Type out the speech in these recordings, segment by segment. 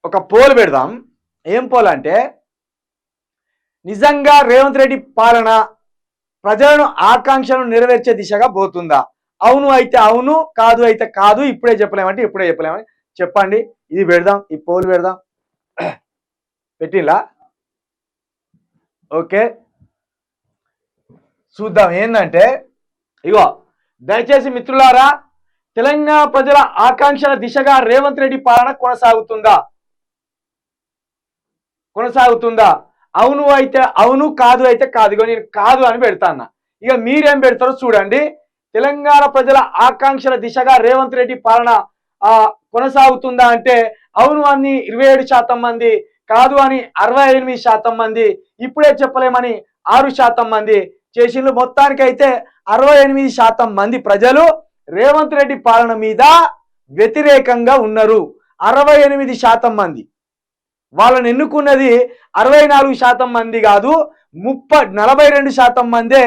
ఒక పోల్ పెడదాం. ఏం పోల్ అంటే, నిజంగా రేవంత్ రెడ్డి పాలన ప్రజలను ఆకాంక్షలను నెరవేర్చే దిశగా పోతుందా? అవును అయితే అవును, కాదు అయితే కాదు. ఇప్పుడే చెప్పలేమంటే ఇప్పుడే చెప్పలేమని చెప్పండి. ఇది పెడదాం, ఈ పోల్ పెడదాం. పెట్టిలా? ఓకే, చూద్దాం. ఏంటంటే ఇగో, దయచేసి మిత్రులారా, తెలంగాణ ప్రజల ఆకాంక్షల దిశగా రేవంత్ రెడ్డి పాలన కొనసాగుతుందా? అవును అయితే అవును, కాదు అయితే కాదు. ఇగో నేను కాదు అని పెడతాను. ఇక మీరేం పెడతారో చూడండి. తెలంగాణ ప్రజల ఆకాంక్షల దిశగా రేవంత్ రెడ్డి పాలన కొనసాగుతుందా అంటే అవును అని 27% మంది, కాదు అని 68% మంది, ఇప్పుడే చెప్పలేమని 6% మంది చేసిండ్రు. మొత్తానికైతే 68% మంది ప్రజలు రేవంత్ రెడ్డి పాలన మీద వ్యతిరేకంగా ఉన్నారు. 68% మంది. వాళ్ళని ఎన్నుకున్నది 64% మంది కాదు, 42% మందే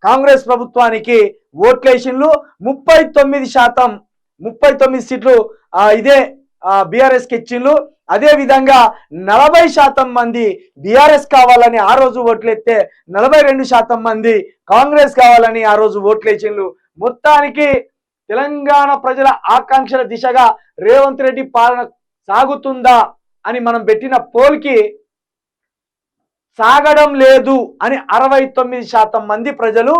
కాంగ్రెస్ ప్రభుత్వానికి ఓట్లేసిండ్రు. 39 సీట్లు ఇదే బీఆర్ఎస్ కి ఇచ్చిండ్రు. అదే విధంగా 40% మంది బీఆర్ఎస్ కావాలని ఆ రోజు ఓట్లెత్తే 42% మంది కాంగ్రెస్ కావాలని ఆ రోజు ఓట్లేసిండ్రు. మొత్తానికి తెలంగాణ ప్రజల ఆకాంక్షల దిశగా రేవంత్ రెడ్డి పాలన సాగుతుందా అని మనం పెట్టిన పోల్కి సాగడం లేదు అని 69% మంది ప్రజలు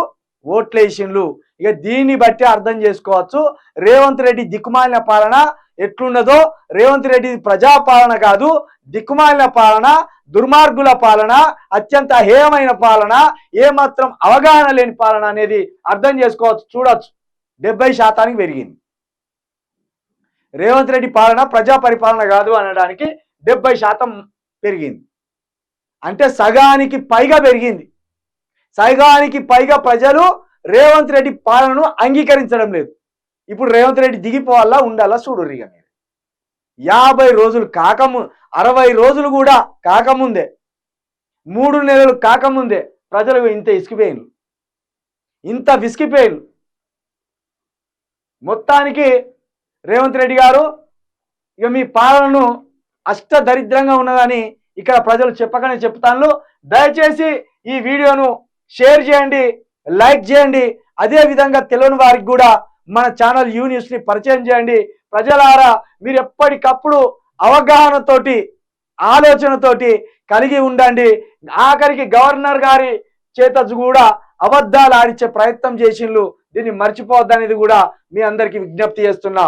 ఓట్లేసిండ్రు. ఇక దీన్ని బట్టి అర్థం చేసుకోవచ్చు రేవంత్ రెడ్డి దిక్కుమాలిన పాలన ఎట్లున్నదో. రేవంత్ రెడ్డి ప్రజాపాలన కాదు, దిక్కుమాలిన పాలన, దుర్మార్గుల పాలన, అత్యంత హేయమైన పాలన, ఏమాత్రం అవగాహన లేని పాలన అనేది అర్థం చేసుకోవచ్చు. చూడొచ్చు, 70% పెరిగింది. రేవంత్ రెడ్డి పాలన ప్రజా పరిపాలన కాదు అనడానికి 70% పెరిగింది. అంటే సగానికి పైగా పెరిగింది. సగానికి పైగా ప్రజలు రేవంత్ రెడ్డి పాలనను అంగీకరించడం లేదు. ఇప్పుడు రేవంత్ రెడ్డి దిగిపోవాలా ఉండాలా చూడుర్రి. ఇక మీరు 50 రోజులు 60 రోజులు కూడా కాకముందే, 3 నెలలు కాకముందే ప్రజలు ఇంత విసిగిపోయిన మొత్తానికి రేవంత్ రెడ్డి గారు ఇక మీ పాలనను అష్టదరిద్రంగా ఉన్నదని ఇక్కడ ప్రజలు చెప్పకనే చెప్తాను. దయచేసి ఈ వీడియోను షేర్ చేయండి, లైక్ చేయండి. అదే విధంగా తెలియని వారికి కూడా మన ఛానల్ యూ న్యూస్ ని పరిచయం చేయండి. ప్రజలారా, మీరు ఎప్పటికప్పుడు అవగాహనతోటి, ఆలోచనతోటి కలిగి ఉండండి. ఆఖరికి గవర్నర్ గారి చేత కూడా అబద్ధాలు ఆడిచ్చే ప్రయత్నం చేసిండ్రు. దీన్ని మర్చిపోవద్దనేది కూడా మీ అందరికీ విజ్ఞప్తి చేస్తున్నా.